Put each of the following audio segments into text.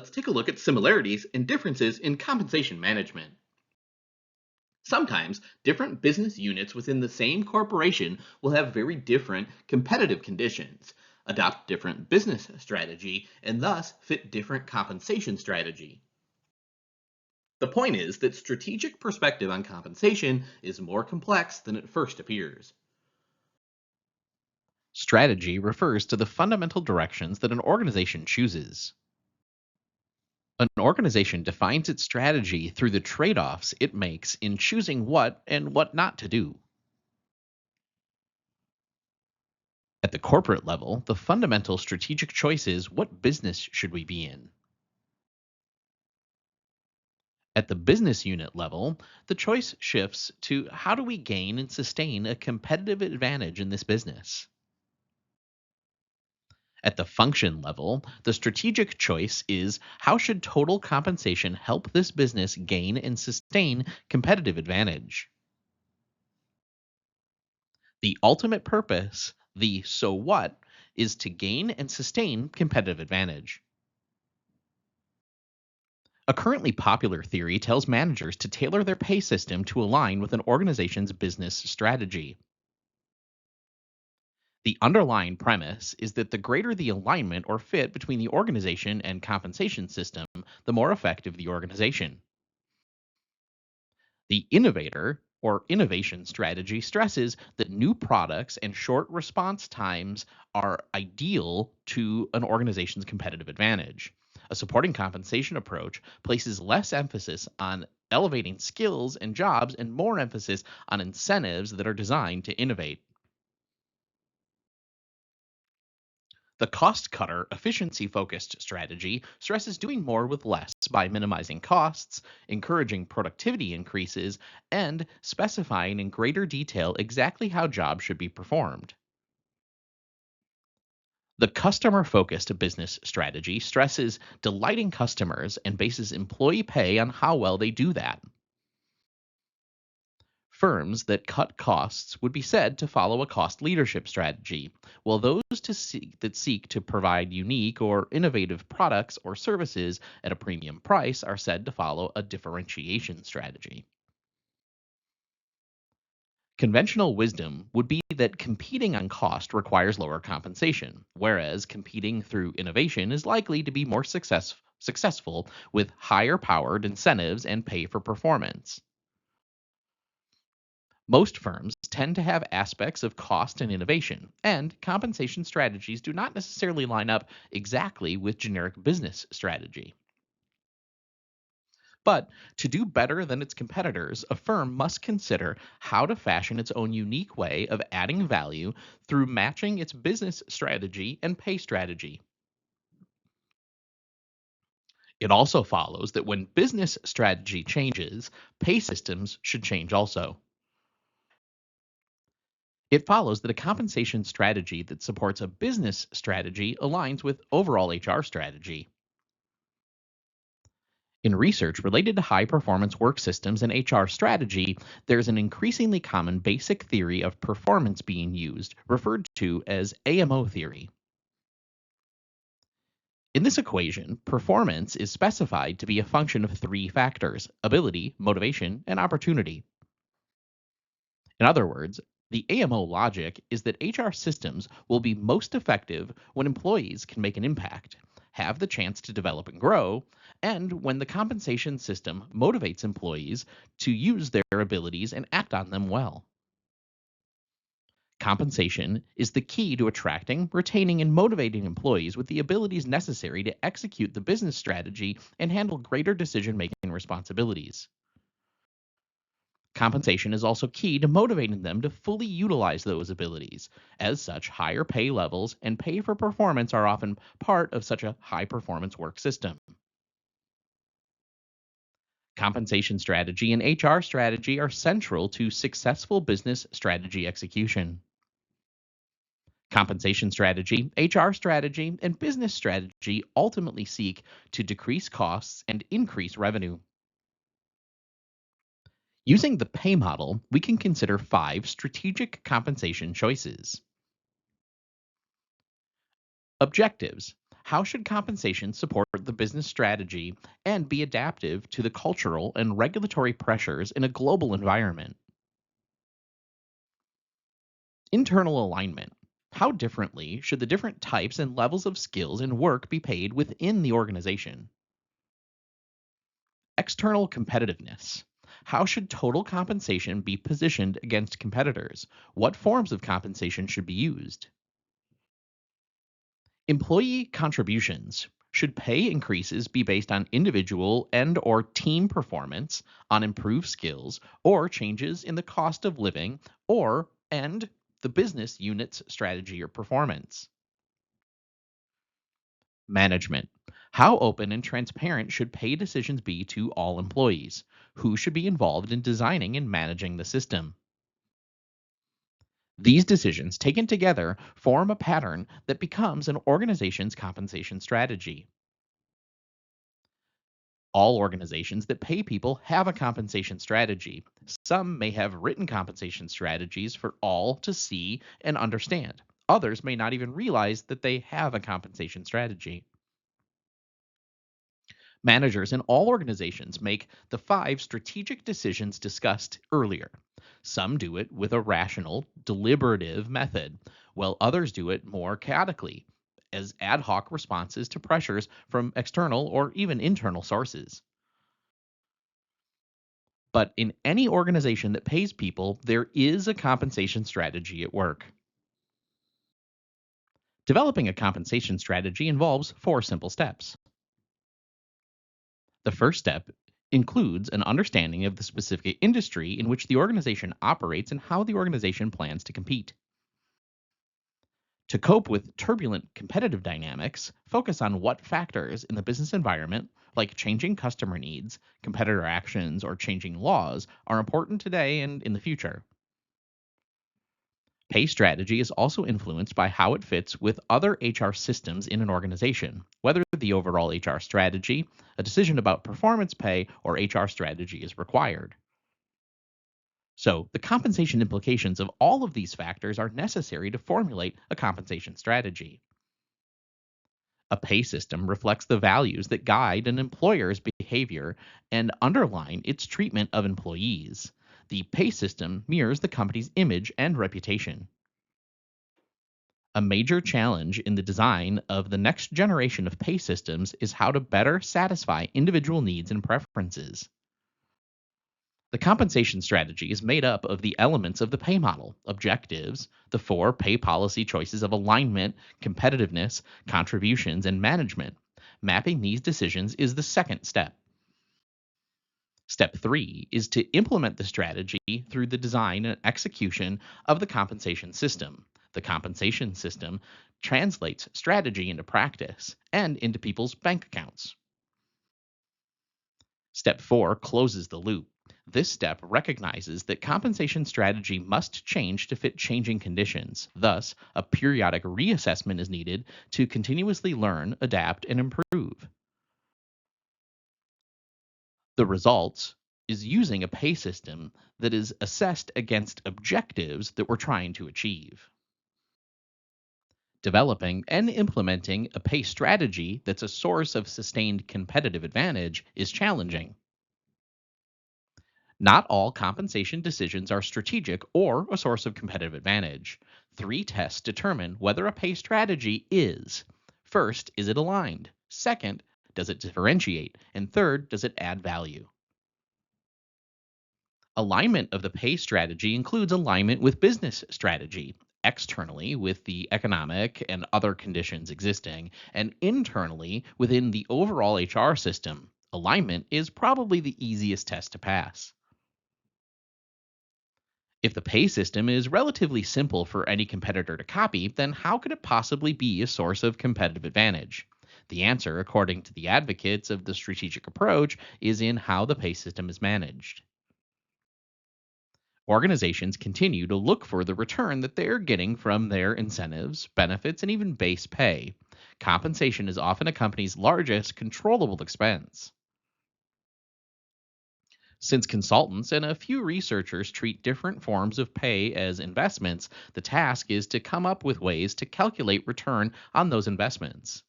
let's take a look at similarities and differences in compensation management. Sometimes different business units within the same corporation will have very different competitive conditions, adopt different business strategy, and thus fit different compensation strategy. The point is that strategic perspective on compensation is more complex than it first appears. Strategy refers to the fundamental directions that an organization chooses. An organization defines its strategy through the trade offs it makes in choosing what and what not to do. At the corporate level, the fundamental strategic choice is what business should we be in? At the business unit level, the choice shifts to how do we gain and sustain a competitive advantage in this business? At the function level, the strategic choice is how should total compensation help this business gain and sustain competitive advantage? The ultimate purpose, the so what, is to gain and sustain competitive advantage. A currently popular theory tells managers to tailor their pay system to align with an organization's business strategy. The underlying premise is that the greater the alignment or fit between the organization and compensation system, the more effective the organization. The innovator or innovation strategy stresses that new products and short response times are ideal to an organization's competitive advantage. A supporting compensation approach places less emphasis on elevating skills and jobs and more emphasis on incentives that are designed to innovate. The cost cutter, efficiency focused strategy stresses doing more with less by minimizing costs, encouraging productivity increases, and specifying in greater detail exactly how jobs should be performed. The customer focused business strategy stresses delighting customers and bases employee pay on how well they do that. Firms that cut costs would be said to follow a cost leadership strategy, while that seek to provide unique or innovative products or services at a premium price are said to follow a differentiation strategy. Conventional wisdom would be that competing on cost requires lower compensation, whereas competing through innovation is likely to be more successful with higher powered incentives and pay for performance. Most firms tend to have aspects of cost and innovation, and compensation strategies do not necessarily line up exactly with generic business strategy. But to do better than its competitors, a firm must consider how to fashion its own unique way of adding value through matching its business strategy and pay strategy. It also follows that when business strategy changes, pay systems should change also. It follows that a compensation strategy that supports a business strategy aligns with overall HR strategy. In research related to high performance work systems and HR strategy, there's an increasingly common basic theory of performance being used, referred to as AMO theory. In this equation, performance is specified to be a function of three factors: ability, motivation, and opportunity. In other words, the AMO logic is that HR systems will be most effective when employees can make an impact, have the chance to develop and grow, and when the compensation system motivates employees to use their abilities and act on them well. Compensation is the key to attracting, retaining, and motivating employees with the abilities necessary to execute the business strategy and handle greater decision making responsibilities. Compensation is also key to motivating them to fully utilize those abilities. As such, higher pay levels and pay for performance are often part of such a high performance work system. Compensation strategy and HR strategy are central to successful business strategy execution. Compensation strategy, HR strategy, and business strategy ultimately seek to decrease costs and increase revenue. Using the pay model, we can consider 5 strategic compensation choices. Objectives. How should compensation support the business strategy and be adaptive to the cultural and regulatory pressures in a global environment? Internal alignment. How differently should the different types and levels of skills and work be paid within the organization? External competitiveness. How should total compensation be positioned against competitors? What forms of compensation should be used? Employee contributions. Should pay increases be based on individual and or team performance, on improved skills, or changes in the cost of living, or and the business unit's strategy or performance? Management. How open and transparent should pay decisions be to all employees? Who should be involved in designing and managing the system? These decisions, taken together, form a pattern that becomes an organization's compensation strategy. All organizations that pay people have a compensation strategy. Some may have written compensation strategies for all to see and understand. Others may not even realize that they have a compensation strategy. Managers in all organizations make the five strategic decisions discussed earlier. Some do it with a rational, deliberative method, while others do it more chaotically, as ad hoc responses to pressures from external or even internal sources. But in any organization that pays people, there is a compensation strategy at work. Developing a compensation strategy involves four simple steps. The first step includes an understanding of the specific industry in which the organization operates and how the organization plans to compete. To cope with turbulent competitive dynamics, focus on what factors in the business environment, like changing customer needs, competitor actions, or changing laws, are important today and in the future. Pay strategy is also influenced by how it fits with other HR systems in an organization, whether the overall HR strategy, a decision about performance pay, or HR strategy is required. So, the compensation implications of all of these factors are necessary to formulate a compensation strategy. A pay system reflects the values that guide an employer's behavior and underline its treatment of employees. The pay system mirrors the company's image and reputation. A major challenge in the design of the next generation of pay systems is how to better satisfy individual needs and preferences. The compensation strategy is made up of the elements of the pay model, objectives, the four pay policy choices of alignment, competitiveness, contributions, and management. Mapping these decisions is the second step. Step three is to implement the strategy through the design and execution of the compensation system. The compensation system translates strategy into practice and into people's bank accounts. Step four closes the loop. This step recognizes that compensation strategy must change to fit changing conditions. Thus, a periodic reassessment is needed to continuously learn, adapt, and improve. The results is using a pay system that is assessed against objectives that we're trying to achieve. Developing and implementing a pay strategy that's a source of sustained competitive advantage is challenging. Not all compensation decisions are strategic or a source of competitive advantage. Three tests determine whether a pay strategy is: first, is it aligned? Second, does it differentiate? And third, does it add value? Alignment of the pay strategy includes alignment with business strategy, externally with the economic and other conditions existing, and internally within the overall HR system. Alignment is probably the easiest test to pass. If the pay system is relatively simple for any competitor to copy, then how could it possibly be a source of competitive advantage? The answer, according to the advocates of the strategic approach, is in how the pay system is managed. Organizations continue to look for the return that they're getting from their incentives, benefits, and even base pay. Compensation is often a company's largest controllable expense. Since consultants and a few researchers treat different forms of pay as investments, the task is to come up with ways to calculate return on those investments.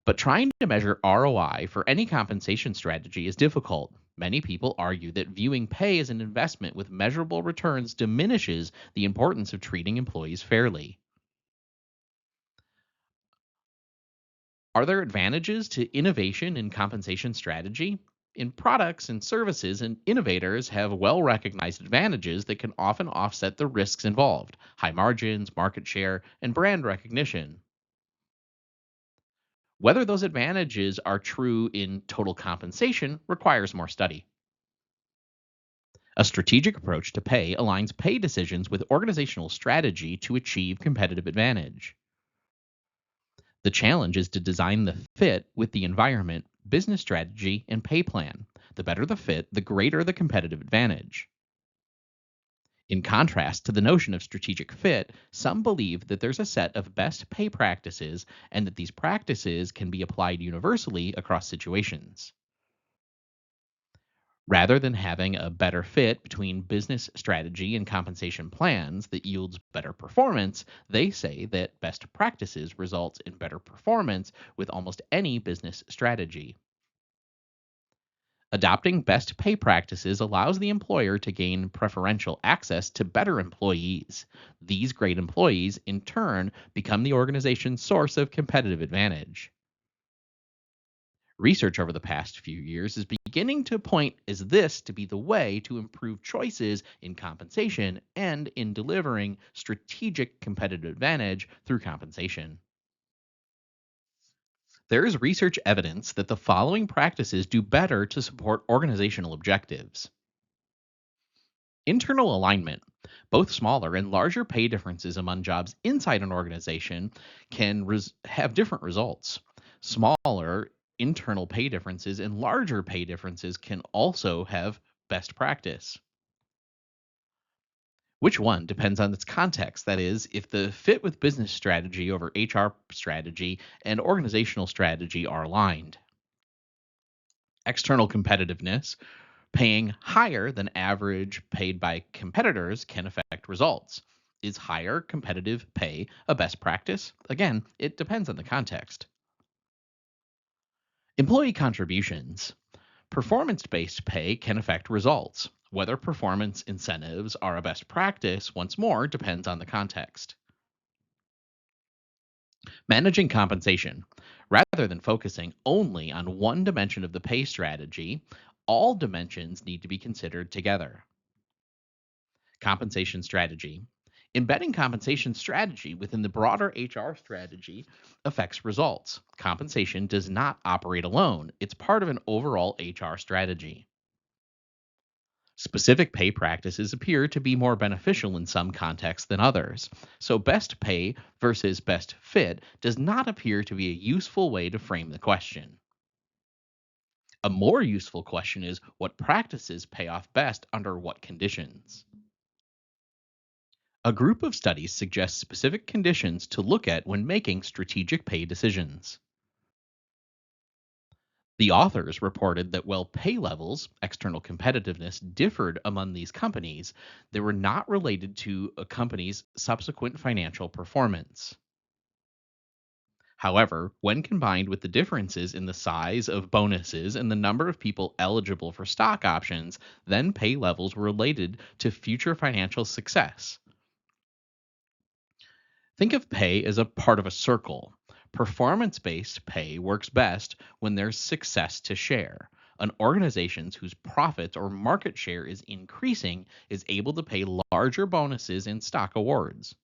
But trying to measure ROI for any compensation strategy is difficult. Many people argue that viewing pay as an investment with measurable returns diminishes the importance of treating employees fairly. Are there advantages to innovation in compensation strategy? In products and services, and innovators have well recognized advantages that can often offset the risks involved: high margins, market share, and brand recognition. Whether those advantages are true in total compensation requires more study. A strategic approach to pay aligns pay decisions with organizational strategy to achieve competitive advantage. The challenge is to design the fit with the environment, business strategy, and pay plan. The better the fit, the greater the competitive advantage. In contrast to the notion of strategic fit, some believe that there's a set of best pay practices and that these practices can be applied universally across situations. Rather than having a better fit between business strategy and compensation plans that yields better performance, they say that best practices results in better performance with almost any business strategy. Adopting best pay practices allows the employer to gain preferential access to better employees. These great employees, in turn, become the organization's source of competitive advantage. Research over the past few years is beginning to point as this to be the way to improve choices in compensation and in delivering strategic competitive advantage through compensation. There is research evidence that the following practices do better to support organizational objectives. Internal alignment. Both smaller and larger pay differences among jobs inside an organization can have different results. Smaller internal pay differences and larger pay differences can also have best practice. Which one depends on its context? That is, if the fit with business strategy over HR strategy and organizational strategy are aligned. External competitiveness. Paying higher than average paid by competitors can affect results. Is higher competitive pay a best practice? Again, it depends on the context. Employee contributions. Performance based pay can affect results. Whether performance incentives are a best practice, once more, depends on the context. Managing compensation. Rather than focusing only on one dimension of the pay strategy, all dimensions need to be considered together. Compensation strategy. Embedding compensation strategy within the broader HR strategy affects results. Compensation does not operate alone, it's part of an overall HR strategy. Specific pay practices appear to be more beneficial in some contexts than others. So, best pay versus best fit does not appear to be a useful way to frame the question. A more useful question is, what practices pay off best under what conditions? A group of studies suggests specific conditions to look at when making strategic pay decisions. The authors reported that while pay levels, external competitiveness, differed among these companies, they were not related to a company's subsequent financial performance. However, when combined with the differences in the size of bonuses and the number of people eligible for stock options, then pay levels were related to future financial success. Think of pay as a part of a circle. Performance based pay works best when there's success to share. An organization whose profits or market share is increasing is able to pay larger bonuses and stock awards.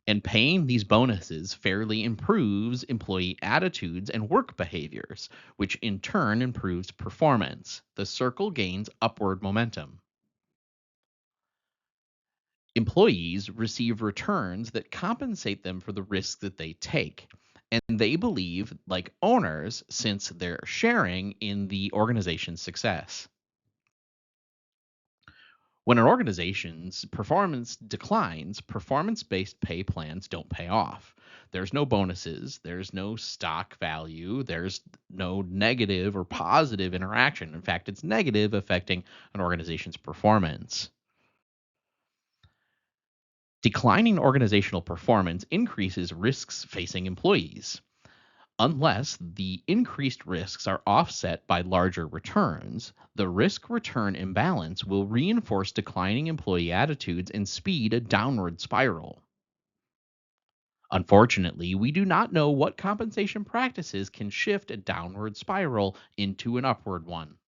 And paying these bonuses fairly improves employee attitudes and work behaviors, which in turn improves performance. The circle gains upward momentum. Employees receive returns that compensate them for the risk that they take. And they believe, like owners, since they're sharing in the organization's success. When an organization's performance declines, performance based pay plans don't pay off. There's no bonuses, there's no stock value, there's no negative or positive interaction. In fact, it's negative, affecting an organization's performance. Declining organizational performance increases risks facing employees. Unless the increased risks are offset by larger returns, the risk return imbalance will reinforce declining employee attitudes and speed a downward spiral. Unfortunately, we do not know what compensation practices can shift a downward spiral into an upward one.